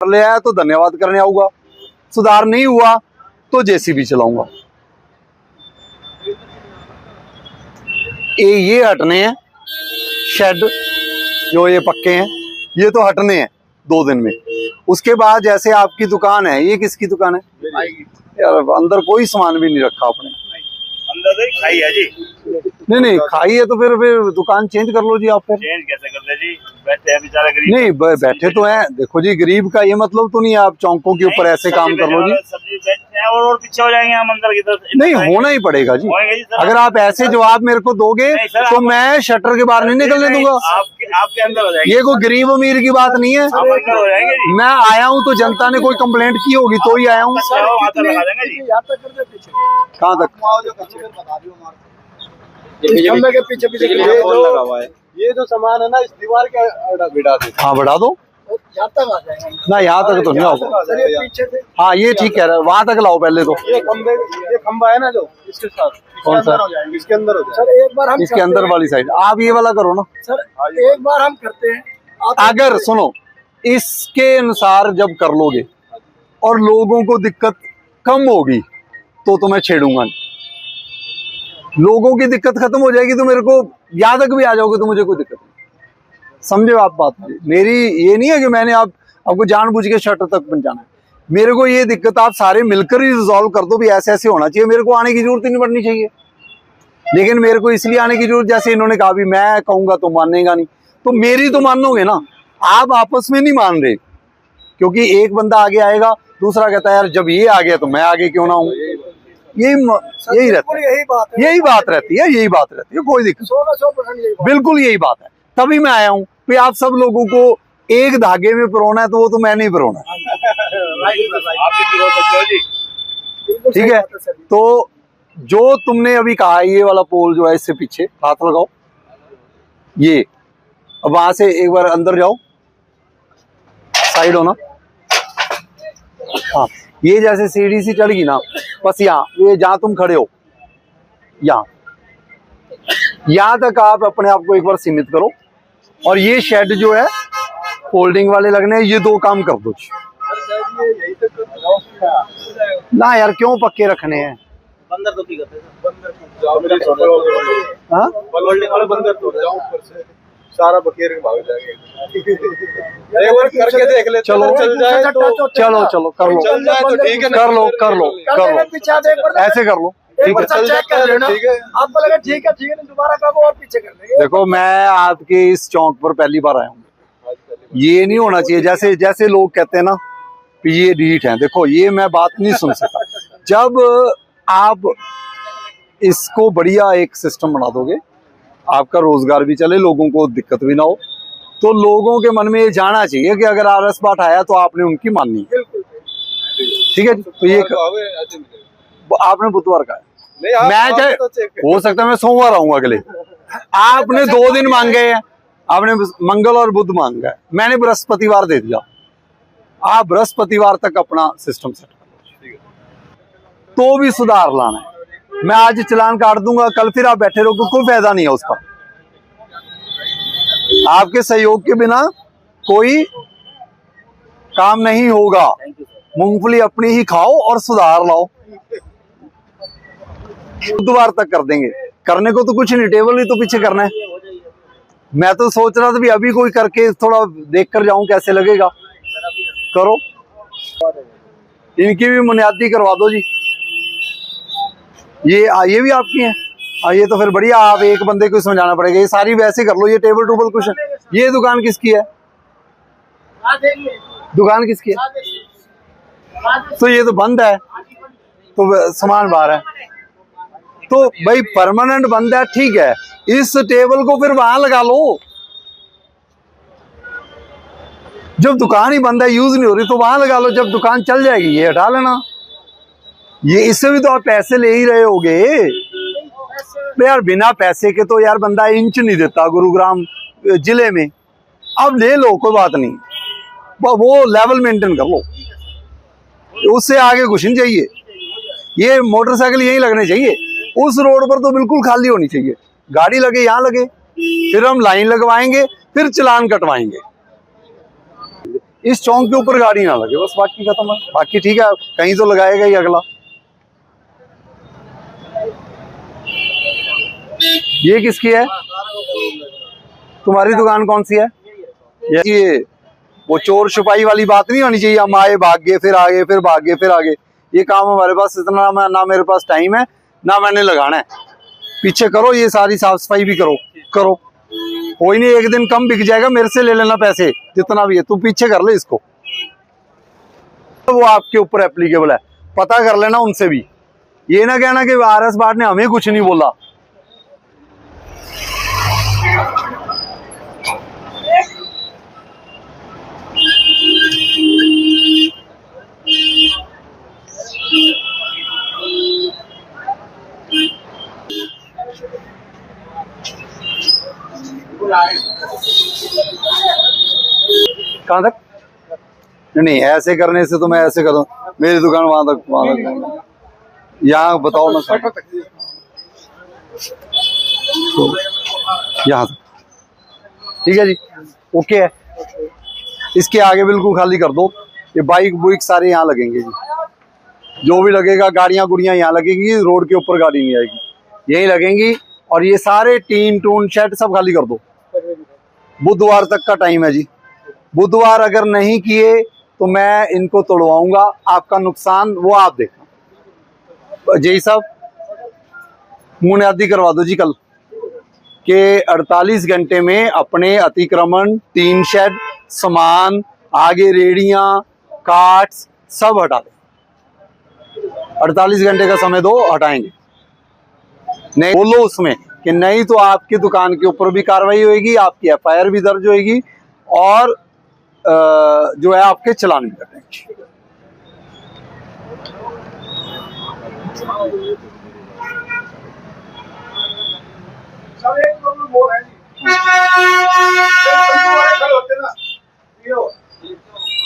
कर लिया है तो धन्यवाद करने आऊंगा, सुधार नहीं हुआ तो जेसीबी चलाऊंगा। ये हटने हैं शेड जो ये पक्के हैं, ये तो हटने हैं 2 दिन में। उसके बाद जैसे आपकी दुकान है, ये किसकी दुकान है यार? अंदर कोई सामान भी नहीं रखा आपने। अंदर तो खाई है जी। नहीं खाई है तो फिर दुकान चेंज कर लो जी। आप फिर चेंज कैसे कर दे जी? बैठे हैं बेचारा गरीब। नहीं बैठे तो हैं, देखो जी गरीब का ये मतलब तो नहीं है आप चौकों के ऊपर ऐसे काम कर लो जी। सब्जी बैठते हैं और पीछे हो जाएंगे हम अंदर की तरफ। नहीं होना ही पड़ेगा जी। अगर आप ऐसे जवाब मेरे को दोगे तो मैं शटर के बाहर नहीं निकलने दूंगा। आपके अंदर हो जाएंगे। ये कोई गरीब अमीर की बात नहीं है। अंदर हो जाएंगे जी। मैं आया हूँ तो जनता ने कोई कंप्लेंट की होगी तो ही आया हूँ। कहाँ तक? खंबे के पीछे पीछे लगा हुआ है। ये जो सामान है ना इस दीवार के बढ़ा दो। हाँ बढ़ा दो यहाँ तक आ जाएगा ना, यहाँ तक तो नहीं होगा। पीछे से हाँ ये ठीक है, वहां तक लाओ पहले तो। ये खंबा है ना जो इसके साथ कौन सा? इसके अंदर हो जाए सर। एक बार हम इसके अंदर वाली साइड आप ये वाला करो ना सर। एक बार हम करते हैं। अगर सुनो इसके अनुसार जब कर लोगे और लोगों को दिक्कत कम होगी तो तुम्हें छेड़ूंगा नहीं। लोगों की दिक्कत खत्म हो जाएगी तो मेरे को यहाँ तक भी आ जाओगे तो मुझे कोई दिक्कत नहीं। समझे आप बात? मेरी ये नहीं है कि मैंने आपको जानबूझ के शटर तक पहुंचाना है। मेरे को ये दिक्कत आप सारे मिलकर ही रिजॉल्व कर दो भी ऐसे ऐसे होना चाहिए। मेरे को आने की जरूरत ही नहीं पड़नी चाहिए। लेकिन मेरे को इसलिए आने की जरूरत, जैसे इन्होंने कहा भी मैं कहूंगा तो मानेगा नहीं, तो मेरी तो मानोगे ना। आप आपस में नहीं मान रहे, क्योंकि एक बंदा आगे आएगा, दूसरा कहता है यार जब ये आ गया तो मैं आगे क्यों ना हूँ। यही रहता है, यही बात रहती है, कोई दिक्कत। 100% बिल्कुल यही बात है। तभी मैं आया हूँ कि आप सब लोगों को एक धागे में पिरोना है, तो वो तो मैं नहीं पिरोना। ठीक है, तो जो तुमने अभी कहा ये वाला पोल जो है इससे पीछे हाथ लगाओ। ये अब वहां से एक बार अंदर जाओ, साइड हो ना। हाँ ये जैसे सीढ़ी सी चढ़ गई ना, बस यहाँ ये जहां तुम खड़े हो यहाँ तक आप अपने आप को एक बार सीमित करो। और ये शेड जो है फोल्डिंग वाले लगने हैं, ये 2 काम कर दो ना यार। क्यों पक्के रखने हैं? बंदर तो की करते हैं। हाँ सारा बकेर भाग जाएगा। एक बार करके देख ले। चलो चल जाए तो चलो कर लो, चल जाए तो ठीक है। कर लो ऐसे कर लो। ठीक है चल जाए ठीक है। आपको लगा ठीक है दोबारा करो और पीछे कर लेंगे। देखो मैं आपके इस चौक पर पहली बार आया हूँ। ये नहीं होना चाहिए जैसे लोग कहते हैं ना कि ये ढीठ है। देखो ये मैं बात नहीं सुन सकता। जब आप इसको बढ़िया एक सिस्टम बना दोगे, आपका रोजगार भी चले, लोगों को दिक्कत भी ना हो, तो लोगों के मन में ये जाना चाहिए कि अगर आरएस बाट आया तो आपने उनकी माननी है। ठीक है, तो ये आपने बुधवार का है, मैं चाहे हो सकता है मैं सोमवार आऊंगा अगले। आपने 2 दिन मांगे हैं, आपने मंगल और बुध मांगा है, मैंने बृहस्पतिवार दे दिया। आप बृहस्पतिवार तक अपना सिस्टम सेट करो, तो भी सुधार लाना है। मैं आज चलान काट दूंगा, कल फिर आप बैठे रहोगे, कोई फायदा नहीं है उसका। आपके सहयोग के बिना कोई काम नहीं होगा। मूंगफली अपनी ही खाओ और सुधार लाओ। बुधवार तक कर देंगे, करने को तो कुछ नहीं, टेबल ही तो पीछे करना है। मैं तो सोच रहा था भी अभी कोई करके थोड़ा देख कर जाऊं कैसे लगेगा। करो, इनकी भी बुनियादी करवा दो जी। ये भी आपकी है। ये तो फिर बढ़िया, आप एक बंदे को समझाना पड़ेगा। ये सारी वैसे कर लो, ये टेबल टूबल कुछ। ये दुकान किसकी है? दुकान किसकी है? तो ये तो बंद है, तो सामान बाहर है। तो भाई परमानेंट बंद है, ठीक है, इस टेबल को फिर वहां लगा लो। जब दुकान ही बंद है, यूज नहीं हो रही, तो वहां लगा लो। जब दुकान चल जाएगी ये हटा लेना। ये इससे भी तो आप पैसे ले ही रहे होगे यार। बिना पैसे के तो यार बंदा इंच नहीं देता गुरुग्राम जिले में। अब ले लो, कोई बात नहीं, वो लेवल मेंटेन कर लो, उससे आगे कुछ नहीं चाहिए। ये मोटरसाइकिल यही लगने चाहिए, उस रोड पर तो बिल्कुल खाली होनी चाहिए। गाड़ी लगे यहाँ लगे, फिर हम लाइन लगवाएंगे, फिर चालान कटवाएंगे। इस चौक के ऊपर गाड़ी ना लगे, बस बाकी खत्म है। बाकी ठीक है, कहीं तो लगाएगा ही अगला। ये किसकी है? तुम्हारी दुकान कौन सी है? ये वो चोर छुपाई वाली बात नहीं होनी चाहिए, हम आए भाग गए फिर आगे फिर भाग गए फिर आगे। ये काम हमारे पास इतना ना मेरे पास टाइम है ना मैंने लगाना है। पीछे करो, ये सारी साफ सफाई भी करो। कोई नहीं, एक दिन कम बिक जाएगा, मेरे से ले लेना पैसे जितना भी है, तू पीछे कर ले इसको। तो वो आपके ऊपर एप्लीकेबल है, पता कर लेना उनसे भी। ये ना कहना कि RS बाट ने हमें कुछ नहीं बोला। कहाँ तक? नहीं, ऐसे करने से तो मैं ऐसे करूँ, मेरी दुकान वहां तक यहाँ बताओ ना सर, तो यहाँ तक ठीक है जी, ओके है। इसके आगे बिल्कुल खाली कर दो। ये बाइक बुइक सारे यहाँ लगेंगे जी, जो भी लगेगा, गाड़ियां गुड़ियां यहाँ लगेंगी, रोड के ऊपर गाड़ी नहीं आएगी, यही लगेंगी। और ये सारे टीन टून शेड सब खाली कर दो। बुधवार तक का टाइम है जी, बुधवार अगर नहीं किए तो मैं इनको तोड़वाऊंगा। आपका नुकसान वो आप देखना। जय साहब, मुनियादी करवा दो जी कल के 48 घंटे में अपने अतिक्रमण, टीन शेड, सामान, आगे रेडियां, कार्ट्स सब हटा दो। 48 घंटे का समय दो, हटाएंगे। नहीं बोलो उसमें कि नहीं तो आपकी दुकान के ऊपर भी कार्रवाई होगी, आपकी FIR भी दर्ज होगी और जो है आपके चालान भी कटेंगे।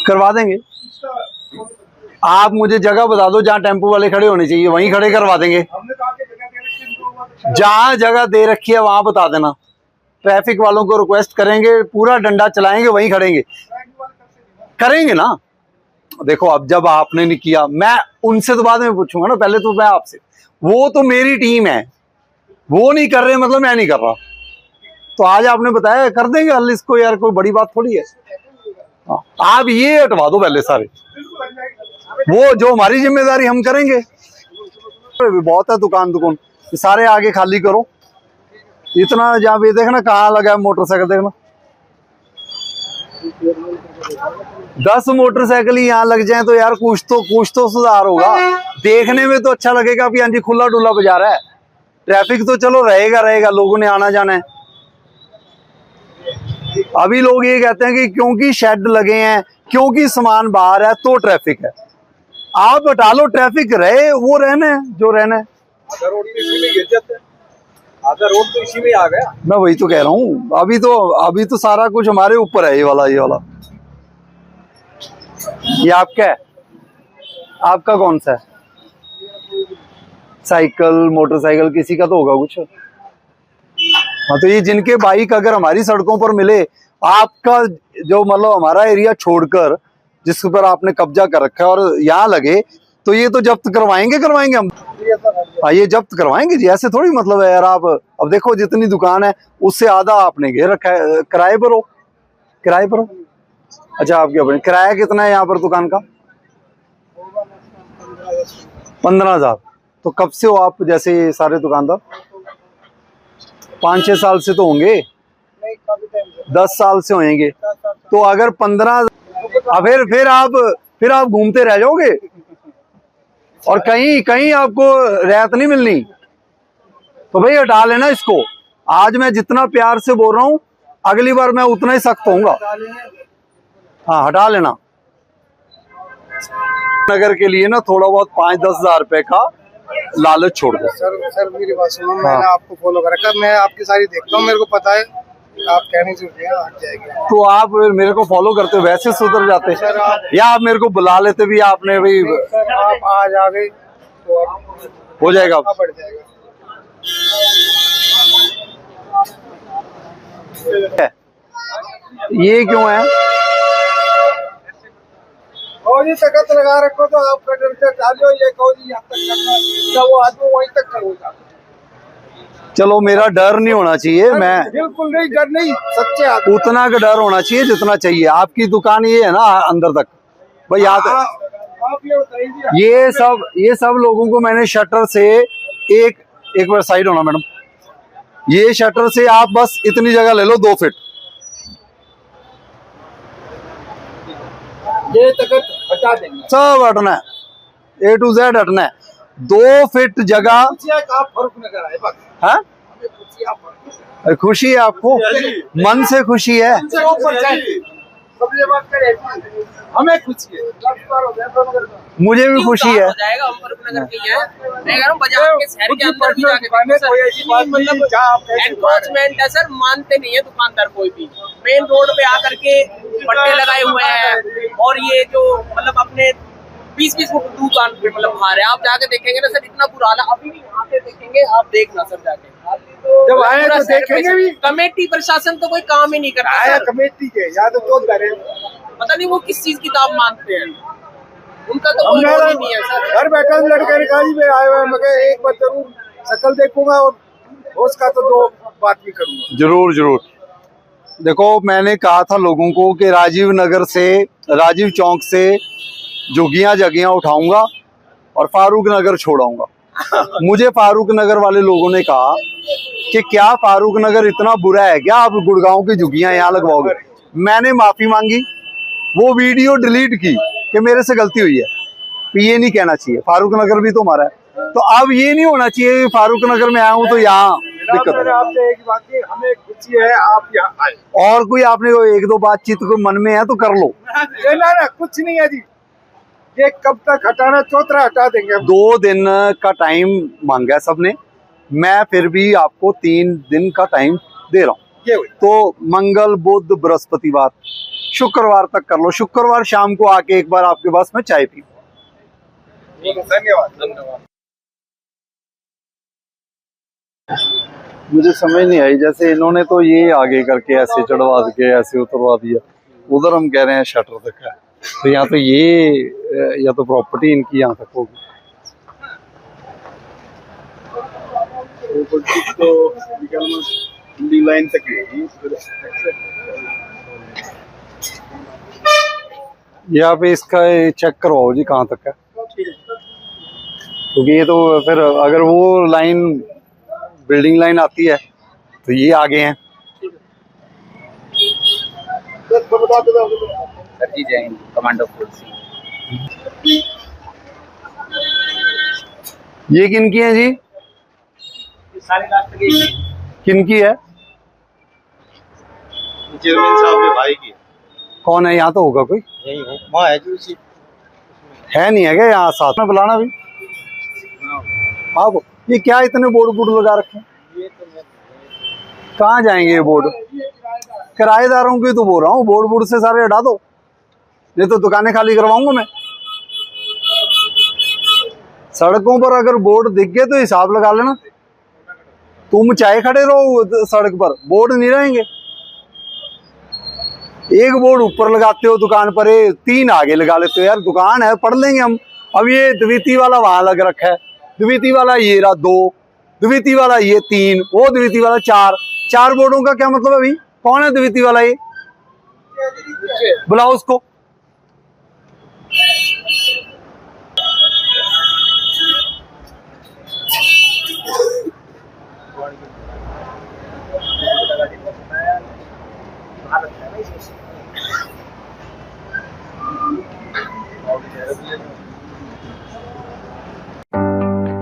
करवा देंगे। आप मुझे जगह बता दो जहाँ टेम्पो वाले खड़े होने चाहिए, वहीं खड़े करवा देंगे। जहाँ जगह दे रखी है वहां बता देना। ट्रैफिक वालों को रिक्वेस्ट करेंगे, पूरा डंडा चलाएंगे, वहीं खड़ेंगे। करेंगे ना। देखो अब जब आपने नहीं किया, मैं उनसे तो बाद में पूछूंगा ना, पहले तो मैं आपसे। वो तो मेरी टीम है, वो नहीं कर रहे मतलब मैं नहीं कर रहा। तो आज आपने बताया कर देंगे हल इसको, यार कोई बड़ी बात थोड़ी है। आप ये हटवा दो पहले सारे, वो जो हमारी जिम्मेदारी हम करेंगे। बहुत है दुकान सारे आगे खाली करो। इतना जहाँ भी देखना कहाँ लगा है मोटरसाइकिल, देखना 10 मोटरसाइकिल ही यहाँ लग जाए तो यार कुछ तो सुधार होगा। देखने में तो अच्छा लगेगा कि हाँ जी खुला डुला बाजार है। ट्रैफिक तो चलो रहेगा, लोगों ने आना जाना है। अभी लोग ये कहते हैं कि क्योंकि शेड लगे हैं, क्योंकि सामान बाहर है तो ट्रैफिक है। आप हटा लो, ट्रैफिक रहे वो रहना है जो रहना है। आधा रोड तो इसी में गिर जाता है, आधा रोड तो इसी में आ गया। मैं वही तो कह रहा हूँ, अभी तो सारा कुछ हमारे ऊपर है। ये वाला ये आपका है, आपका कौन सा है? साइकिल मोटरसाइकिल किसी का तो होगा कुछ। हाँ तो ये जिनके बाइक अगर हमारी सड़कों पर मिले, आपका जो मतलब हमारा एरिया छोड़कर जिस पर आपने कब्जा कर रखा है और यहाँ लगे, तो ये तो जब्त करवाएंगे हम। हाँ ये जब्त करवाएंगे जी, ऐसे थोड़ी मतलब है यार। आप अब देखो जितनी दुकान है उससे आधा आपने घेर रखा है। किराए पर हो। अच्छा आपके अपने किराया कितना है यहाँ पर दुकान का? 15,000। तो कब से हो आप जैसे सारे दुकानदार? 5-6 साल से तो होंगे, 10 साल से होंगे। तो अगर 15 फिर आप घूमते रह जाओगे और कहीं आपको रियायत नहीं मिलनी। तो भाई हटा लेना इसको। आज मैं जितना प्यार से बोल रहा हूँ, अगली बार मैं उतना ही सख्त होऊंगा। हाँ हटा लेना। नगर के लिए ना थोड़ा बहुत 5-10 हजार रुपए का लालच छोड़ दो। सर मेरी बात सुनो, मैंने आपको फॉलो कर रखा है, मैं आपकी सारी देखता हूँ, मेरे को पता है आप कहने से हट जाएगी। तो आप मेरे को फॉलो करते हो वैसे सुधर जाते या आप मेरे को बुला लेते भी, आपने भाई आप आज आ गए तो हो जाएगा, बढ़ जाएगा। ये क्यों है? और जी तकत लगा रखो तो आप कटर से डालो, ये कहो जी यहाँ तक करना, जब वो आदमी वहीं तक करूँगा। चलो मेरा डर नहीं होना चाहिए, मैं बिल्कुल नहीं, डर नहीं, सच्चे आदमी। उतना का डर होना चाहिए जितना चाहिए। आपकी दुकान ये है ना अंदर तक भाई, यहाँ तक। आप ये बताइए, ये सब लोगों को मैंने शटर से एक बार साइड होना मैडम, ये शटर से आप बस इतनी जगह ले लो 2 फीट, ये तकत हटा देंगे, सब हटना है, A to Z हटना है। 2 फीट जगह आप फर्क न कराए बस। है। हमें खुशी, आप फर्क खुशी है आपको, मन से खुशी है। सब ये बात करें, हमें खुशी है, मुझे भी खुशी है। हो जाएगा, हम फरूखनगर के ही हैं। मैं कह रहा हूं बाजार के शहर के अंदर भी जाके मतलब एनक्रोचमेंट है सर, मानते नहीं है दुकानदार कोई भी। मेन रोड पे आकर के पट्टे लगाए हुए हैं और ये जो मतलब अपने 20-20 फुट दुकान पे मतलब बाहर है। आप जाके देखेंगे ना सर, इतना बुरा हाल है। अभी भी यहाँ से देखेंगे, आप देखना सर जाके, जब आए तो देखेंगे भी। कमेटी प्रशासन तो कोई काम ही नहीं करता आया सर। कमेटी के याद तो करे, पता नहीं वो किस चीज की दाव मानते हैं, उनका तो कोई रोल ही नहीं है सर। घर बैठा लड़के रिकाजी में आए हुए, मैं एक बार जरूर शक्ल देखूंगा और उसका तो 2 बात भी करूंगा। जरूर जरूर। देखो मैंने कहा था लोगों को कि राजीव चौक से झुग्गियां जगियां उठाऊंगा और फारूक नगर छोड़ाऊंगा। मुझे फारूक नगर वाले लोगों ने कहा कि क्या फारूक नगर इतना बुरा है क्या, आप गुड़गांव की झुग्गियां यहाँ लगवाओगे। मैंने माफी मांगी, वो वीडियो डिलीट की कि मेरे से गलती हुई है, तो ये नहीं कहना चाहिए, फारूक नगर भी तो हमारा है। तो अब ये नहीं होना चाहिए फारूक नगर में आया हूँ तो यहाँ दिक्कत है। आपसे एक बात की, हमें खुशी है आप यहाँ आए, और कोई आपने 1-2 बातचीत को मन में है तो कर लो। ना कुछ नहीं है जी, ये कब तक हटाना, चौतरा हटा देंगे। 2 दिन का टाइम मांगा है सबने, मैं फिर भी आपको 3 दिन का टाइम दे रहा हूँ। तो मंगल बुध बृहस्पतिवार शुक्रवार तक कर लो। शुक्रवार शाम को आके एक बार आपके पास में चाय पी। धन्यवाद। मुझे समझ नहीं आई, जैसे इन्होंने तो ये आगे करके ऐसे चढ़वा के ऐसे उतरवा दिया, उधर हम कह रहे हैं शटर तक है, तो यहाँ तो ये या तो प्रॉपर्टी इनकी यहाँ तक होगी। तो लाइन तक ही यहाँ पे इसका चेक करवाओ जी कहाँ तक है, क्योंकि ये तो फिर अगर वो लाइन बिल्डिंग लाइन आती है तो ये आगे हैं। सर जी जाएंगे कमांडो फोर्स। ये किन की है जी, सारे रास्ते किन की है? चेयरमैन साहब के भाई की। कौन है? यहाँ तो होगा कोई, यही हो वहाँ है जी, उसी है नहीं है क्या यहाँ साथ में? बुलाना भी आप। ये क्या इतने बोर्ड लगा रखे हैं, कहाँ जाएंगे ये बोर्ड? किराएदारों की तो बोल रहा हूँ, बोर्ड से सारे हटा दो, नहीं तो दुकानें खाली करवाऊंगा मैं। सड़कों पर अगर बोर्ड दिख गए तो हिसाब लगा लेना। तुम चाहे खड़े रहो सड़क पर, बोर्ड नहीं रहेंगे। एक बोर्ड ऊपर लगाते हो दुकान पर, 3 आगे लगा लेते हो। यार दुकान है, पढ़ लेंगे हम। अब ये द्वितीय वाला वहां लग रखा है, द्वितीय वाला ये रहा 2, द्वितीय वाला ये 3, वो द्वितीय वाला 4 बोर्डों का क्या मतलब है भाई? कौन है द्वितीय वाला? ये बुलाओ उसको।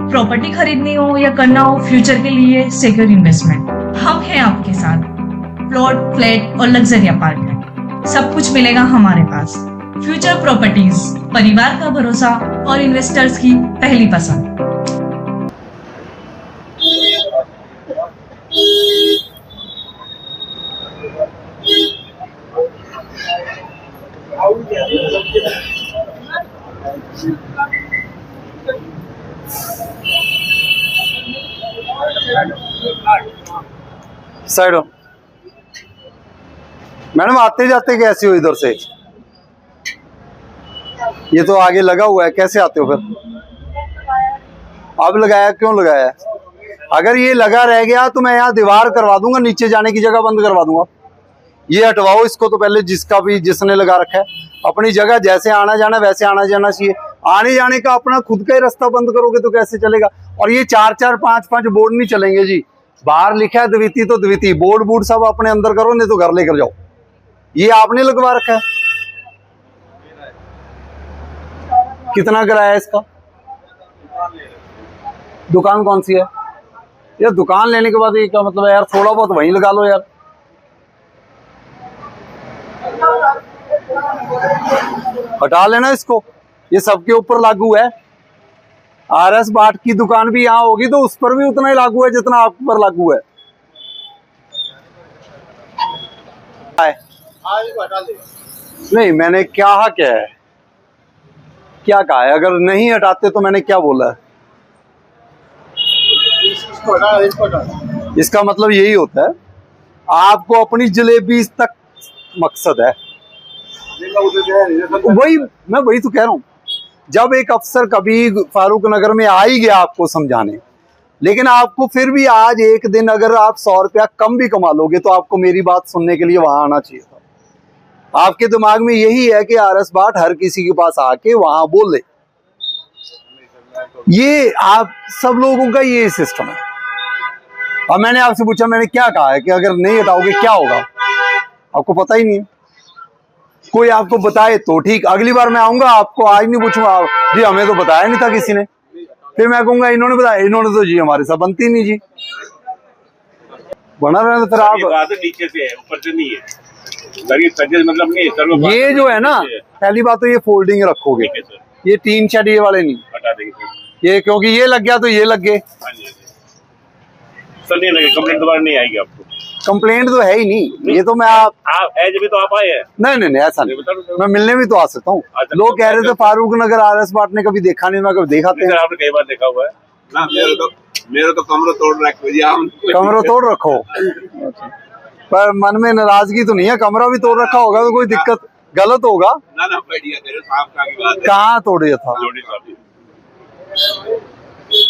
प्रॉपर्टी खरीदनी हो या करना हो फ्यूचर के लिए सिक्योर इन्वेस्टमेंट, हम हैं आपके साथ। प्लॉट, फ्लैट और लग्जरी अपार्टमेंट, सब कुछ मिलेगा हमारे पास। फ्यूचर प्रॉपर्टीज, परिवार का भरोसा और इन्वेस्टर्स की पहली पसंद। साइड हो मैडम, आते जाते कैसे हो इधर से? ये तो आगे लगा हुआ है, कैसे आते हो फिर? अब लगाया, क्यों लगाया है? अगर ये लगा रह गया तो मैं यहाँ दीवार करवा दूंगा, नीचे जाने की जगह बंद करवा दूंगा। ये हटवाओ इसको तो पहले, जिसका भी जिसने लगा रखा है। अपनी जगह जैसे आना जाना वैसे आना जाना चाहिए। आने जाने का अपना खुद का ही रास्ता बंद करोगे तो कैसे चलेगा? और ये 4-4 5-5 बोर्ड नहीं चलेंगे जी। बाहर लिखा है द्वितीय तो द्वितीय, बोर्ड बूर्ड सब अपने अंदर करो, नहीं तो घर लेकर जाओ। ये आपने लगवा रखा है। कितना किराया है इसका? दुकान कौन सी है यार? दुकान लेने के बाद ये क्या मतलब है यार? थोड़ा बहुत वहीं लगा लो यार। हटा लेना इसको, ये सबके ऊपर लागू है। RS बाट की दुकान भी यहाँ होगी तो उस पर भी उतना ही लागू है जितना आप पर लागू है। नहीं, मैंने क्या है, क्या कहा है? अगर नहीं हटाते तो मैंने क्या बोला है? इसका मतलब यही होता है, आपको अपनी जलेबी तक मकसद है। वही तो कह रहा हूं। जब एक अफसर कभी फारूक नगर में आ ही गया आपको समझाने, लेकिन आपको फिर भी आज एक दिन अगर आप 100 रुपया कम भी कमा लोगे तो आपको मेरी बात सुनने के लिए वहां आना चाहिए था। आपके दिमाग में यही है कि RS बाट हर किसी के पास आके वहां बोले। ये आप सब लोगों का ये सिस्टम है। और मैंने आपसे पूछा, मैंने क्या कहा है कि अगर नहीं हटाओगे क्या होगा? आपको पता ही नहीं है। कोई आपको बताए तो ठीक, अगली बार मैं आऊंगा आपको आज नहीं पूछूंगा जी हमें तो बताया नहीं था किसी ने, फिर मैं कहूंगा इन्होंने बताया, इन्होंने तो जी हमारे साथ बनती नहीं जी। बना रहे तो फिर आप नीचे से है, ऊपर से नहीं है। मतलब नहीं, ये जो है ना, पहली बात तो ये फोल्डिंग रखोगे, ये 3 शेड ये वाले नहीं हटा देंगे ये, क्योंकि ये लग गया तो ये लग गए। सर नहीं लगे, कंप्लेंट दोबारा नहीं आएगी आपको। कंप्लेंट तो है ही नहीं। ये तो मैं आप है जब तो आप आए हैं। नहीं ऐसा नहीं, मैं मिलने भी तो आ सकता हूँ। लोग कह रहे थे फारूक नगर RS बाट ने कभी देखा नहीं, मैं कभी देखा थे। आपने कई बार देखा हुआ है ना। मेरे तो कमरा तोड़ रखो जी, कमरा तोड़ रखो, पर मन में नाराजगी तो नहीं है? कमरा भी तोड़ रखा होगा तो कोई दिक्कत गलत होगा ना। कहाँ तोड़ था?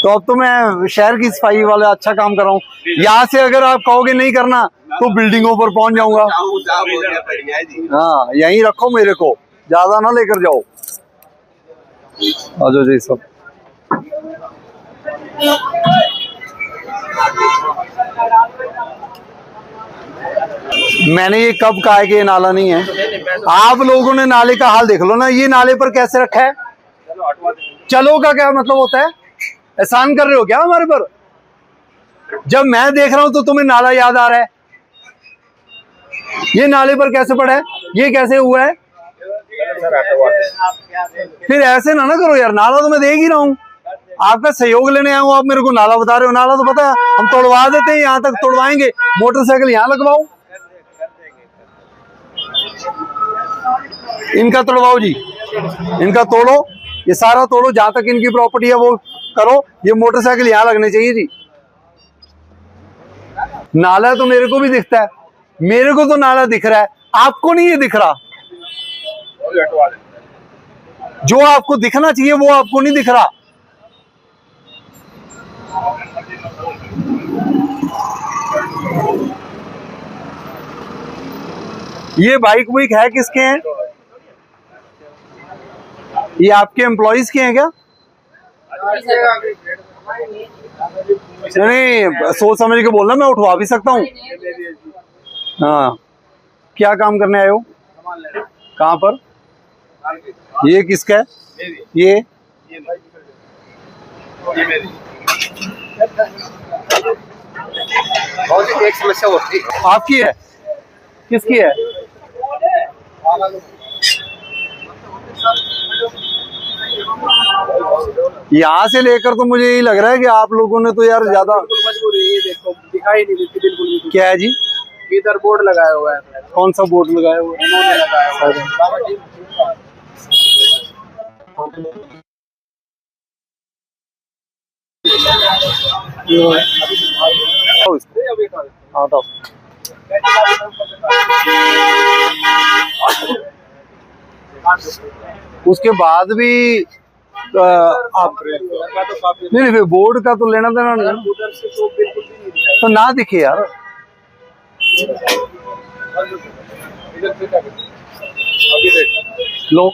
तो अब तो मैं शहर की सफाई वाला अच्छा काम कर रहा हूँ। यहाँ से अगर आप कहोगे नहीं करना तो बिल्डिंगों पर पहुंच जाऊंगा। हाँ, यहीं रखो मेरे को, ज्यादा ना लेकर जाओ। आजो जी सब। मैंने ये कब कहा है कि ये नाला नहीं है? आप लोगों ने नाले का हाल देख लो ना, ये नाले पर कैसे रखा है। चलो का क्या मतलब होता है? एहसान कर रहे हो क्या हमारे पर? जब मैं देख रहा हूं तो तुम्हें नाला याद आ रहा है। ये नाले पर कैसे पड़ा है? ये कैसे हुआ है? फिर ऐसे ना करो यार, नाला तो मैं देख ही रहा हूँ, आपका सहयोग लेने आया हूँ, आप मेरे को नाला बता रहे हो। नाला तो पता है, हम तोड़वा देते हैं, यहाँ तक तोड़वाएंगे, मोटरसाइकिल यहाँ लगवाओ। इनका तोड़वाओ जी, इनका तोड़ो, ये सारा तोड़ो, जहां तक इनकी प्रॉपर्टी है वो करो। ये मोटरसाइकिल यहाँ लगने चाहिए जी। नाला तो मेरे को भी दिखता है, मेरे को तो नाला दिख रहा है, आपको नहीं ये दिख रहा। जो आपको दिखना चाहिए वो आपको नहीं दिख रहा। ये बाइक वाइक है किसके हैं? ये आपके एम्प्लॉइज के हैं क्या? नहीं, सोच समझ के बोलना, मैं उठवा भी सकता हूँ। हाँ, क्या काम करने आए हो? कहाँ पर? ये किसका है? ये एक समस्या होती है। आपकी है? किसकी है? यहाँ से लेकर तो मुझे यही लग रहा है कि आप लोगों ने तो यार ज्यादा मजबूरी, ये देखो दिखाई नहीं देती बिल्कुल भी। क्या है जी? इधर बोर्ड लगाया हुआ है। कौन सा बोर्ड लगाया हुआ है? इन्होंने लगाया हुआ है। उसके बाद भी आप नहीं फिर बोर्ड का तो लेना देना नहीं है। तो ना दिखे यार। लो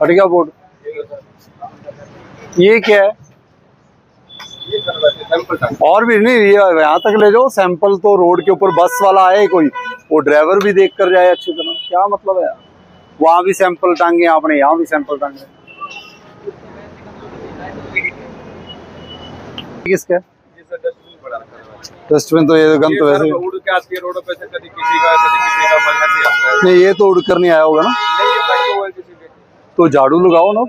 हट गया बोर्ड। ये क्या है? और भी नहीं, ये यहाँ तक ले जाओ सैंपल। तो रोड के ऊपर बस वाला आए कोई, वो ड्राइवर भी देख कर जाए अच्छी तरह, क्या मतलब है यार। वहां भी सैंपल टांगे आपने, यहाँ भी सैंपल टांगे। किसका डस्टबिन? तो ये गन तो वैसे उड़ के आती है रोड पे से, कभी किसी का बल्कि आता है। नहीं, ये तो उड़ कर नहीं आया होगा ना। तो झाड़ू लगाओ ना।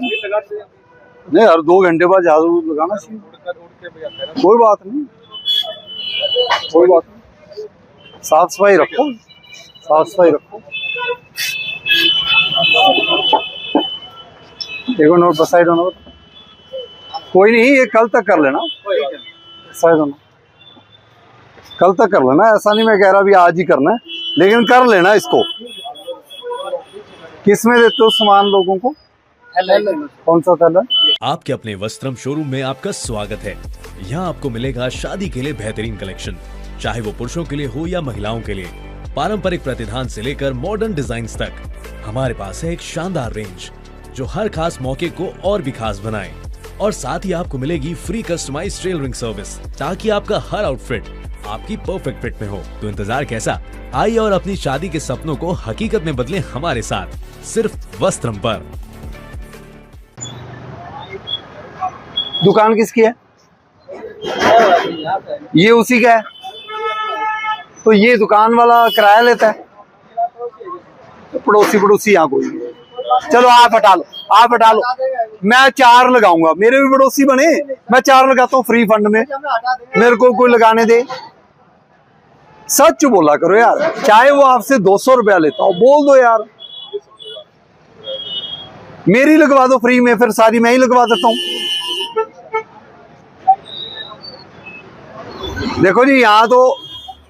नहीं, हर 2 घंटे बाद झाड़ू लगाना चाहिए। कोई बात नहीं, कोई बात नहीं, साफ सफाई रखो, साफ सफाई रखो। देखो नोट पर साइड होना। कोई नहीं, ये कल तक कर लेना, साइड होना कल तक कर लेना। ऐसा नहीं मैं कह रहा भी आज ही करना है, लेकिन कर लेना इसको। किस में देते हो सामान लोगों को? कौन सा थैला? आपके अपने वस्त्रम शोरूम में आपका स्वागत है। यहाँ आपको मिलेगा शादी के लिए बेहतरीन कलेक्शन, चाहे वो पुरुषों के लिए हो या महिलाओं के लिए। पारंपरिक प्रतिधान से लेकर मॉडर्न डिजाइन तक हमारे पास है एक शानदार रेंज जो हर खास मौके को और भी खास बनाए। और साथ ही आपको मिलेगी फ्री कस्टमाइज्ड टेलरिंग सर्विस, ताकि आपका हर आउटफिट आपकी परफेक्ट फिट में हो। तो इंतजार कैसा, आइए और अपनी शादी के सपनों को हकीकत में बदलें हमारे साथ, सिर्फ वस्त्रम पर। दुकान किसकी है? ये उसी का है। तो ये दुकान वाला किराया लेता है। पड़ोसी यहाँ कोई नहीं। चलो आप हटा लो, आप हटा लो। मैं 4 लगाऊंगा, मेरे भी पड़ोसी बने। मैं 4 लगाता हूँ फ्री फंड में, मेरे को कोई लगाने दे। सच बोला करो यार, चाहे वो आपसे 200 रुपया लेता हो, बोल दो यार। मेरी लगवा दो फ्री में, फिर सारी मैं ही लगवा देता हूँ। देखो जी, यहाँ तो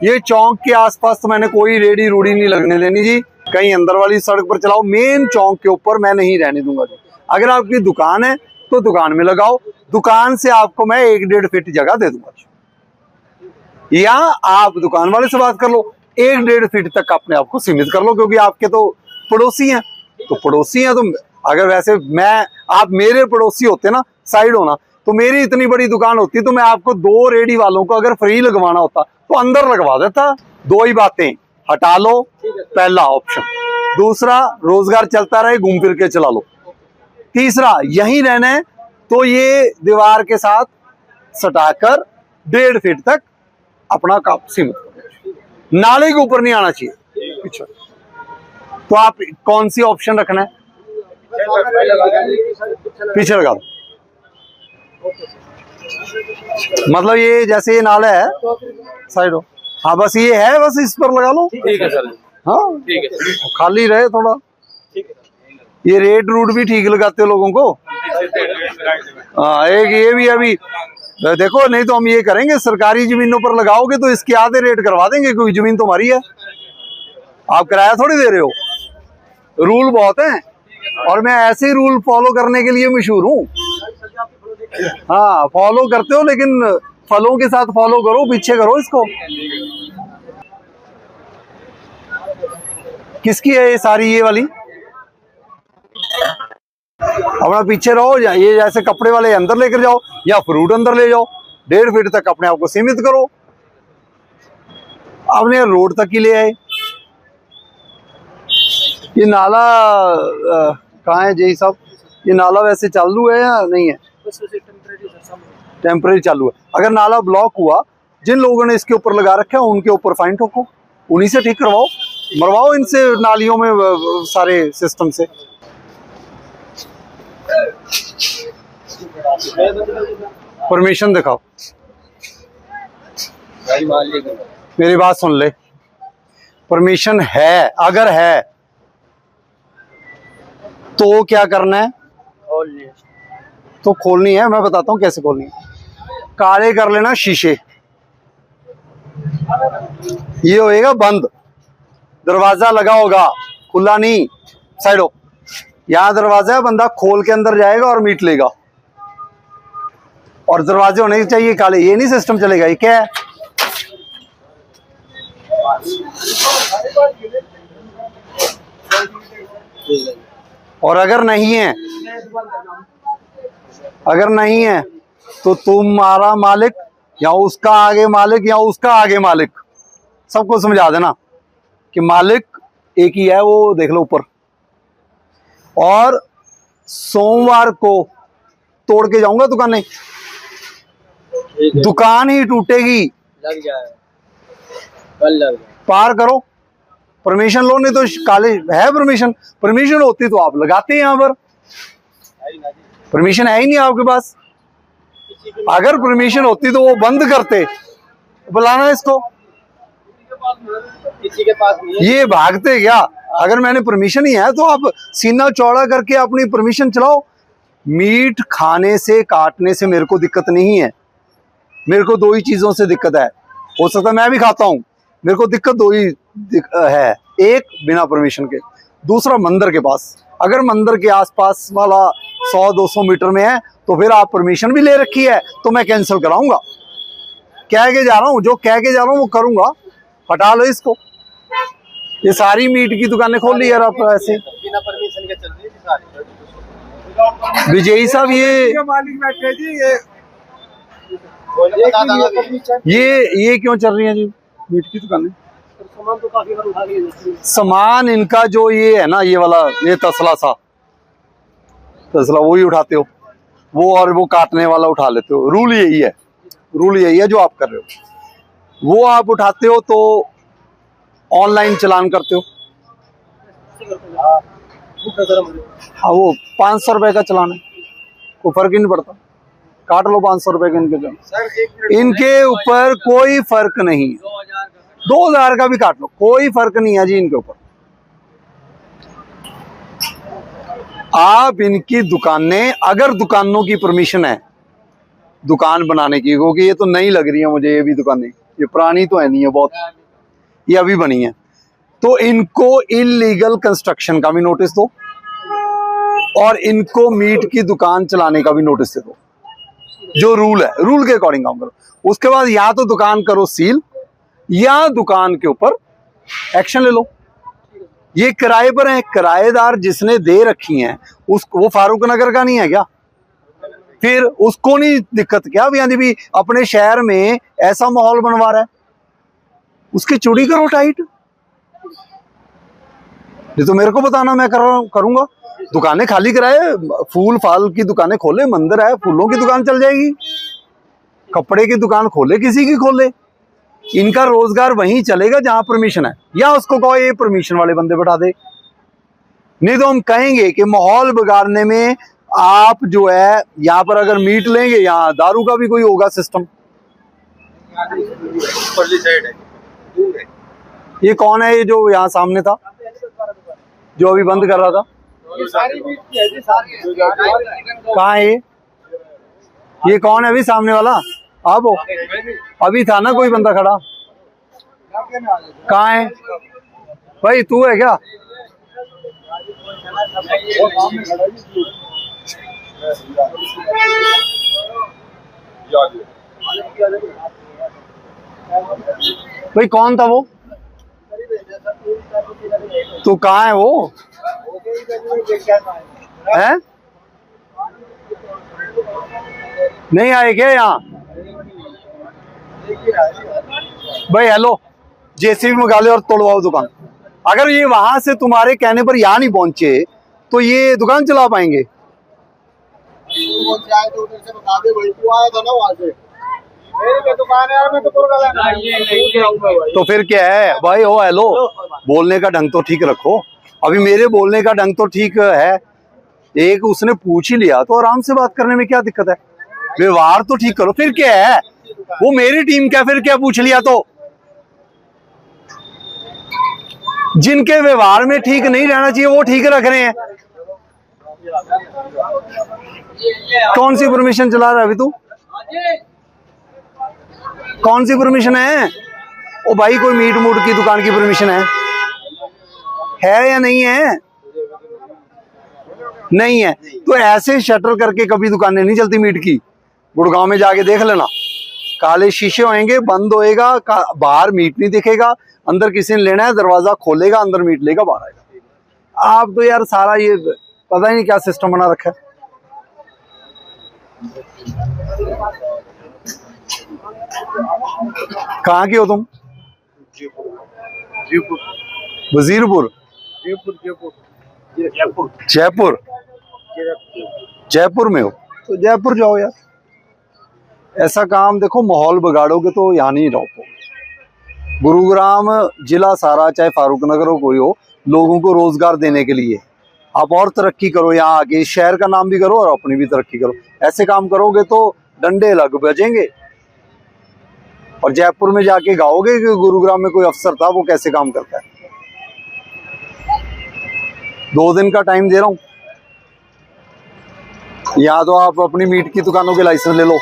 ये चौक के आसपास तो मैंने कोई रेडी रूडी नहीं लगने देनी जी। कहीं अंदर वाली सड़क पर चलाओ, मेन चौक के ऊपर मैं नहीं रहने दूंगा जी। अगर आपकी दुकान है तो दुकान में लगाओ, दुकान से आपको मैं 1-1.5 फीट जगह दे दूंगा जी। या आप दुकान वाले से बात कर लो, 1-1.5 फीट तक अपने आप को सीमित कर लो, क्योंकि आपके तो पड़ोसी हैं। तो पड़ोसी हैं तो अगर वैसे आप मेरे पड़ोसी होते ना, साइड होना, तो मेरी इतनी बड़ी दुकान होती तो मैं आपको 2 रेडी वालों को अगर फ्री लगवाना होता तो अंदर लगवा देता। 2 ही बातें, हटा लो पहला ऑप्शन, दूसरा रोजगार चलता रहे, घूम फिर के चला लो, तीसरा यहीं रहना है तो ये दीवार के साथ सटाकर 1.5 फीट तक अपना काम सीमित, नाले के ऊपर नहीं आना चाहिए पीछे। तो आप कौन सी ऑप्शन रखना है? पीछे लगा दो। मतलब ये जैसे ये नाला है, साइड हो, हाँ बस ये है, बस इस पर लगा लो। ठीक है सर। हाँ ठीक है, खाली रहे थोड़ा। ये रेट रूट भी ठीक लगाते हो लोगों को। हाँ, एक ये भी अभी देखो, नहीं तो हम ये करेंगे, सरकारी जमीनों पर लगाओगे तो इसके आधे रेट करवा देंगे, क्योंकि जमीन तुम्हारी है, आप किराया थोड़ी दे रहे हो। रूल बहुत हैं और मैं ऐसे रूल फॉलो करने के लिए मशहूर हूँ। हाँ, फॉलो करते हो, लेकिन फलों के साथ फॉलो करो, पीछे करो इसको। किसकी है ये सारी, ये वाली? अपना पीछे रहो, ये जैसे कपड़े वाले अंदर लेकर जाओ या फ्रूट अंदर ले जाओ, 1.5 फीट तक अपने आप को सीमित करो। आपने रोड तक ही ले आए। ये नाला कहाँ है जय साहब? ये नाला वैसे चालू है या नहीं है? टेम्परेरी चालू है। अगर नाला ब्लॉक हुआ, जिन लोगों ने इसके ऊपर लगा रखा है उनके ऊपर फाइन ठोको, उन्हीं से ठीक करवाओ, मरवाओ इनसे नालियों में सारे सिस्टम से। परमिशन दिखाओ। मेरी बात सुन ले, परमिशन है, अगर है तो क्या करना है? तो खोलनी है, मैं बताता हूँ कैसे खोलनी है। काले कर लेना शीशे, ये होएगा बंद, दरवाजा लगा होगा, खुला नहीं। साइड हो, यहाँ दरवाजा है, बंदा खोल के अंदर जाएगा और मीट लेगा, और दरवाजे होने चाहिए काले। ये नहीं सिस्टम चलेगा। ये क्या है? और अगर नहीं है तो तुम्हारा मालिक या उसका आगे मालिक या उसका आगे मालिक, सबको समझा देना कि मालिक एक ही है, वो देख लो ऊपर। और सोमवार को तोड़ के जाऊंगा दुकानें, दुकान ही टूटेगी। लग जाए कल लग जाए। पार करो, परमिशन लो, नहीं तो काले है परमिशन। परमिशन होती तो आप लगाते हैं, यहाँ पर परमिशन है ही नहीं आपके पास। अगर परमिशन होती तो वो बंद करते। बुलाना इसको, किसी के पास नहीं है। ये भागते क्या? अगर मैंने परमिशन ही है तो आप सीना चौड़ा करके अपनी परमिशन चलाओ। मीट खाने से, काटने से मेरे को दिक्कत नहीं है। मेरे को दो ही चीजों से दिक्कत है, हो सकता है मैं भी खाता हूं, मेरे को दिक्कत दो ही है। एक, बिना परमिशन के। दूसरा, मंदिर के पास। अगर मंदिर के आसपास वाला 100-200 मीटर में है तो फिर आप परमिशन भी ले रखी है तो मैं कैंसिल कराऊंगा। कह के जा रहा हूं, जो कह के जा रहा हूं वो करूंगा। हटा लो इसको। ये सारी मीट की दुकानें खोल ली यार आप ऐसे बिना परमिशन के चल रही है सारी। विजयी साहब, मालिक बैठे जी, ये क्यों चल रही है जी मीट की दुकानें? सामान तो काफी बार उठा लिए। सामान इनका जो ये है ना, ये वाला, ये तसला वही उठाते हो, वो और वो काटने वाला उठा लेते हो। रूल यही है जो आप कर रहे हो। वो आप उठाते हो तो ऑनलाइन चलान करते हो। हाँ, वो 500 रुपए का चलान है, कोई फर्क ही नहीं पड़ता। काट लो 500 रुपए के इनके चलान, इनके ऊपर कोई फर्क नहीं है। 2000 का भी काट लो, कोई फर्क नहीं है जी इनके ऊपर। आप इनकी दुकानें, अगर दुकानों की परमिशन है दुकान बनाने की, क्योंकि ये तो नई लग रही है मुझे, ये भी दुकानें, ये पुरानी तो है नहीं है बहुत, ये अभी बनी है, तो इनको इलीगल कंस्ट्रक्शन का भी नोटिस दो और इनको मीट की दुकान चलाने का भी नोटिस दे दो। जो रूल है, रूल के अकॉर्डिंग काम करो। उसके बाद या तो दुकान करो सील, या दुकान के ऊपर एक्शन ले लो। ये किराए पर है, किराएदार जिसने दे रखी हैं उसको, वो फारूक नगर का नहीं है क्या? फिर उसको नहीं दिक्कत क्या? यानी भी अपने शहर में ऐसा माहौल बनवा रहा है, उसकी चूड़ी करो टाइट। ये तो मेरे को बताना, मैं करूंगा। दुकानें खाली कराए, फूल फाल की दुकानें खोले, मंदिर है, फूलों की दुकान चल जाएगी। कपड़े की दुकान खोले, किसी की खोले, इनका रोजगार वहीं चलेगा जहां परमिशन है। या उसको कहो ये परमिशन वाले बंदे बैठा दे, नहीं तो हम कहेंगे कि माहौल बिगाड़ने में आप जो है, यहाँ पर अगर मीट लेंगे, यहाँ दारू का भी कोई होगा सिस्टम। ये कौन है, ये जो यहाँ सामने था, जो अभी बंद कर रहा था? कहाँ है ये कौन है अभी सामने वाला? आप हो? अभी था ना कोई बंदा खड़ा, कहाँ है भाई? तू है क्या? भाई कौन था वो? तू कहाँ है वो? है? नहीं आए क्या यहाँ? भाई हेलो, जेसीबी मंगा ले और तोड़वाओ दुकान। अगर ये वहां से तुम्हारे कहने पर यहाँ नहीं पहुंचे तो ये दुकान चला पाएंगे? तो फिर क्या है भाई? हो हेलो, बोलने का ढंग तो ठीक रखो। अभी मेरे बोलने का ढंग तो ठीक है, एक उसने पूछ ही लिया तो आराम से बात करने में क्या दिक्कत है? व्यवहार तो ठीक करो। फिर क्या है, वो मेरी टीम क्या, फिर क्या पूछ लिया तो? जिनके व्यवहार में ठीक नहीं रहना चाहिए वो ठीक रख रहे हैं। कौन सी परमिशन चला रहा है अभी तू? कौन सी परमिशन है? ओ भाई, कोई मीट मूट की दुकान की परमिशन है या नहीं है? नहीं है। तो ऐसे शटर करके कभी दुकानें नहीं चलती मीट की। गुड़गांव में जाके देख लेना, काले शीशे होंगे, बंद होएगा, बाहर मीट नहीं दिखेगा, अंदर किसी ने लेना है दरवाजा खोलेगा, अंदर मीट लेगा, बाहर आएगा। आप तो यार सारा ये पता ही नहीं क्या सिस्टम बना रखा है। कहाँ के हो तुम? वजीरपुर, जयपुर, जयपुर में हो तो जयपुर जाओ यार। ऐसा काम देखो, माहौल बिगाड़ोगे तो यहाँ नहीं रहो पाओगे। गुरुग्राम जिला सारा, चाहे फारूक नगर हो, कोई हो, लोगों को रोजगार देने के लिए आप और तरक्की करो। यहाँ आके शहर का नाम भी करो और अपनी भी तरक्की करो। ऐसे काम करोगे तो डंडे लग बजेंगे और जयपुर में जाके गाओगे कि गुरुग्राम में कोई अफसर था, वो कैसे काम करता है। 2 दिन का टाइम दे रहा हूं, या तो आप अपनी मीट की दुकानों के लाइसेंस ले लो,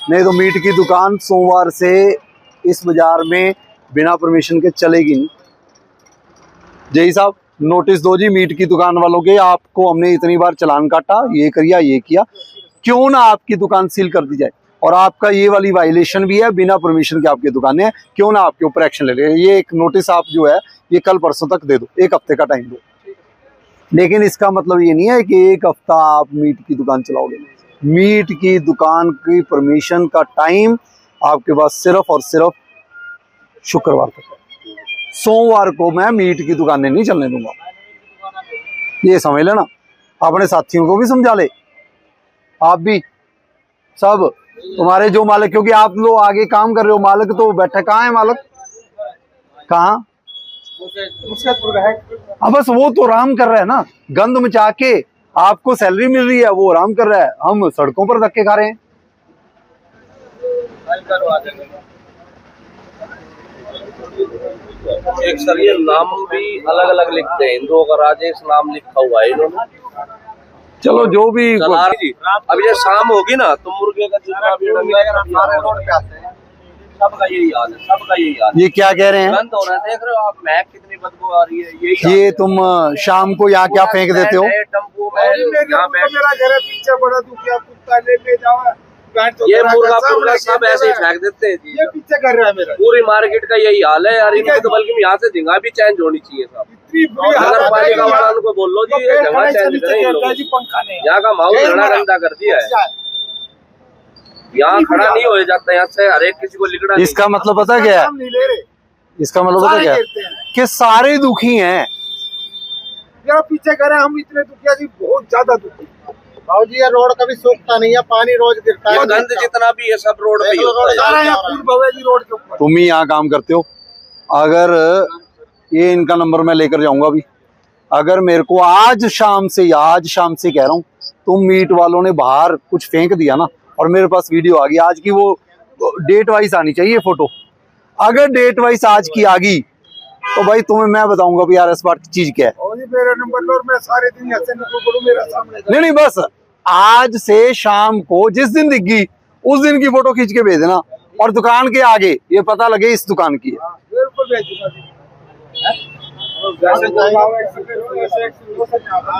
नहीं तो मीट की दुकान सोमवार से इस बाजार में बिना परमिशन के चलेगी नहीं। जय साहब नोटिस दो जी मीट की दुकान वालों के, आपको हमने इतनी बार चालान काटा, ये किया, क्यों ना आपकी दुकान सील कर दी जाए। और आपका ये वाली वायलेशन भी है, बिना परमिशन के आपकी दुकानें हैं, क्यों ना आपके ऊपर एक्शन ले ले। ये एक नोटिस आप जो है ये कल परसों तक दे दो, 1 हफ्ते का टाइम दो। लेकिन इसका मतलब ये नहीं है कि 1 हफ्ता आप मीट की दुकान चलाओगे। मीट की दुकान की परमिशन का टाइम आपके पास सिर्फ और सिर्फ शुक्रवार तक है। सोमवार को मैं मीट की दुकानें नहीं चलने दूंगा, ये समझ लेना। अपने साथियों को भी समझा ले, आप भी सब, तुम्हारे जो मालिक, क्योंकि आप लोग आगे काम कर रहे हो, मालिक तो बैठे कहाँ है? मालिक कहाँ? हाँ बस वो तो आराम कर रहा है ना, गंद मचा के आपको सैलरी मिल रही है, वो आराम कर रहा है, हम सड़कों पर धक्के खा रहे हैं। एक सर ये नाम भी अलग अलग लिखते हैं, हिंदुओं का राजेश नाम लिखा हुआ है इन्होंने। चलो जो भी, अब ये शाम होगी ना तो मुर्गे का जितना भी रोड पे आते हैं, सबका यही हाल है, सबका यही हाल है। ये क्या कह रहे हैं? बंद हो रहा है, देख रहे हो आप, महक कितनी बदबू आ रही है। ये तुम शाम को यहाँ क्या फेंक देते हो? टम्पू में मेरा घर है पीछे, बड़ा दुखिया कुत्ता ले जाओ, ये मुर्गा पुर्गा सब ऐसे ही फेंक देते हैं जी। ये पीछे कर रहा है मेरा, पूरी मार्केट का यही हाल है यार। इनकी तो बल्कि यहाँ से जगह भी चेंज होनी चाहिए साहब। नगर पालिका वालों को बोल लो जी, ये जगह चेंज करें। यहाँ का माहौल बड़ा गंदा कर दिया है, यहाँ खड़ा नहीं हो जाता, यहाँ से हर एक किसी को लिखना। इसका मतलब पता क्या है? इसका मतलब पता क्या है? कि सारे दुखी हैं। यार पीछे कर रहे हैं, हम इतने दुखिया जी, बहुत ज्यादा दुखी। भाव जी ये रोड कभी सूखता नहीं है, पानी रोज गिरता है, गंद जितना भी है सब रोड पे ही होता है। सारा यहाँ फूल भवेली रोड के ऊपर। तुम ही यहाँ काम करते हो, अगर ये इनका नंबर मैं लेकर जाऊंगा अभी, अगर मेरे को आज शाम से कह रहा हूँ, तुम मीट वालों ने बाहर कुछ फेंक दिया ना, और मेरे पास वीडियो आ गई आज की, वो डेट वाइज आनी चाहिए फोटो। अगर डेट वाइज आज की आ गई तो भाई तुम्हें मैं बताऊंगा भी यार इस बार की चीज क्या है। मेरा नंबर लो, मैं सारे दिन ऐसे मेरा सामने। नहीं बस आज से शाम को जिस दिन दिख गई उस दिन की फोटो खींच के भेज देना, और दुकान के आगे ये पता लगे इस दुकान की है।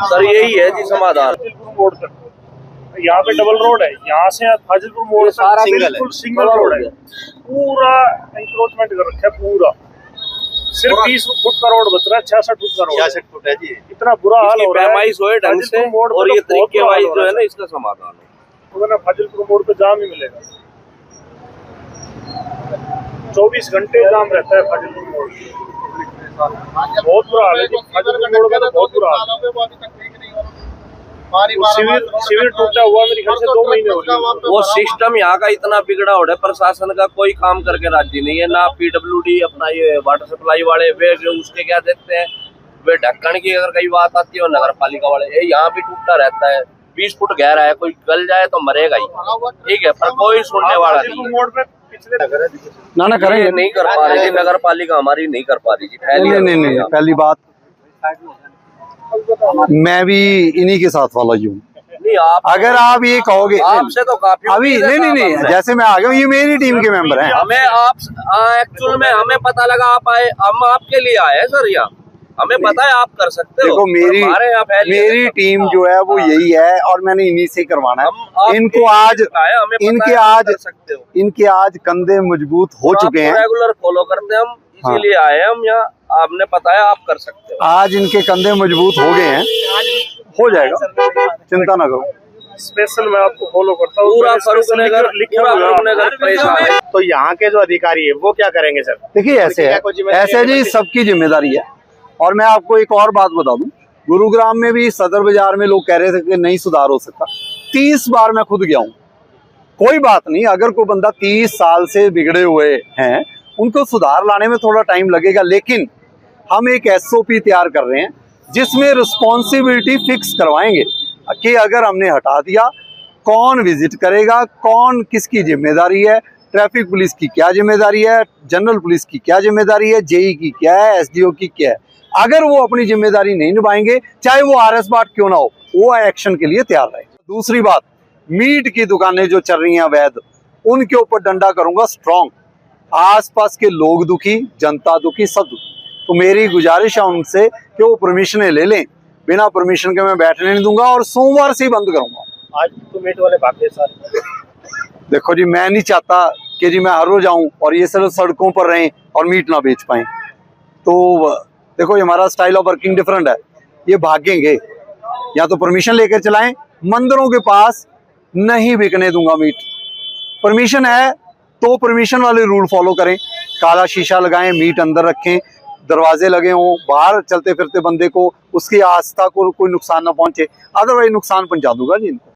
सर यही है जी समाधान। यहाँ पे डबल रोड है, यहाँ से फाजिलपुर मोड़ तक बिल्कुल सिंगल रोड है, पूरा इंक्रोचमेंट कर रखा है पूरा। सिर्फ 20 फुट का रोड बच रहा है, 66 फुट का रोड, 66 फुट है जी। इतना बुरा हाल हो रहा है, होए ढंग से, और ये तरीके वाइज जो है ना इसका समाधान है। तो ना फाजिलपुर मोड़ पे जाम ही मिलेगा, 24 घंटे जाम रहता है फाजिलपुर मोड़। बहुत बुरा हाल है जी, फाजिलपुर मोड़ का तो बहुत बुरा हाल है। शिविर टूटा हुआ मेरे ख्याल से 2 महीने हो गए। वो सिस्टम यहाँ का इतना बिगड़ा हो रहा है, प्रशासन का कोई काम करके राजी नहीं है ना। PWD अपना ये वाटर सप्लाई वाले वे उसके क्या देखते हैं, वे ढक्कन की अगर कई बात आती है, नगर पालिका वाले ये यहाँ भी टूटता रहता है। 20 फुट गहरा है, कोई गल जाए तो मरेगा ही, ठीक है, पर कोई सुनने वाला नहीं है। ना करेंगे, नहीं कर पा रही नगर पालिका हमारी, नहीं कर पा रही जी। नहीं पहली बात मैं भी इन्हीं के साथ वाला ही हूँ। अगर आप ये कहोगे आपसे तो काफी अभी नहीं जैसे मैं आ गया हूँ, ये मेरी टीम के मेंबर हैं। हमें आप एक्चुअल में हमें पता लगा आप आए, हम आपके लिए आए हैं सर यहाँ। हमें पता है आप कर सकते हो। देखो हमारे यहाँ फैल गया मेरी सब। टीम जो है वो यही है और मैंने इन्हीं से करवाना है। इनको आज इनके आज कंधे मजबूत हो चुके हैं, रेगुलर फॉलो करते हैं हम, इसीलिए आए हैं हम यहाँ। आपने पता है आप कर सकते हो। आज इनके कंधे मजबूत हो गए हैं, हो जाएगा, चिंता ना करो। स्पेशल मैं आपको फॉलो करता हूँ। पूरा फरूखनगर परेशान है। तो यहाँ के जो अधिकारी है वो क्या करेंगे सर? देखिए ऐसे है, ऐसे जी सबकी जिम्मेदारी है। और मैं आपको एक और बात बता दूं, गुरुग्राम में भी सदर बाजार में लोग कह रहे थे कि नहीं सुधार हो सकता। 30 बार मैं खुद गया हूं। कोई बात नहीं, अगर कोई बंदा 30 साल से बिगड़े हुए हैं, उनको सुधार लाने में थोड़ा टाइम लगेगा, लेकिन हम एक SOP तैयार कर रहे हैं जिसमें रिस्पॉन्सिबिलिटी फिक्स करवाएंगे कि अगर हमने हटा दिया, कौन विजिट करेगा, कौन किसकी जिम्मेदारी है, ट्रैफिक पुलिस की क्या जिम्मेदारी है, जनरल पुलिस की क्या जिम्मेदारी है, JE की क्या है, SDO की क्या है। अगर वो अपनी जिम्मेदारी नहीं निभाएंगे, चाहे वो RS बाट क्यों ना हो, वो एक्शन के लिए तैयार रहे। दूसरी बात, मीट की दुकानें जो चल रही हैं अवैध, उनके ऊपर डंडा करूंगा स्ट्रॉन्ग। आसपास के लोग दुखी, जनता दुखी, सब दुखी। तो मेरी गुजारिश है उनसे कि वो परमिशनें ले लें। बिना परमिशन के मैं बैठने नहीं दूंगा और सोमवार से ही बंद करूंगा। आज तो मीट वाले भागे सर। देखो जी, मैं नहीं चाहता कि जी मैं हर रोज आऊं और ये सिर्फ सड़कों पर रहें और मीट ना बेच पाएं। तो देखो, ये हमारा स्टाइल ऑफ वर्किंग डिफरेंट है। ये भागेंगे, या तो परमिशन लेकर चलाएं। मंदिरों के पास नहीं बिकने दूंगा मीट। परमिशन है तो परमिशन वाले रूल फॉलो करें। काला शीशा लगाएं, मीट अंदर रखें, दरवाजे लगे हों, बाहर चलते फिरते बंदे को उसकी आस्था को कोई नुकसान ना पहुंचे, अदरवाइज नुकसान पहुंचा दूंगा जी इनको।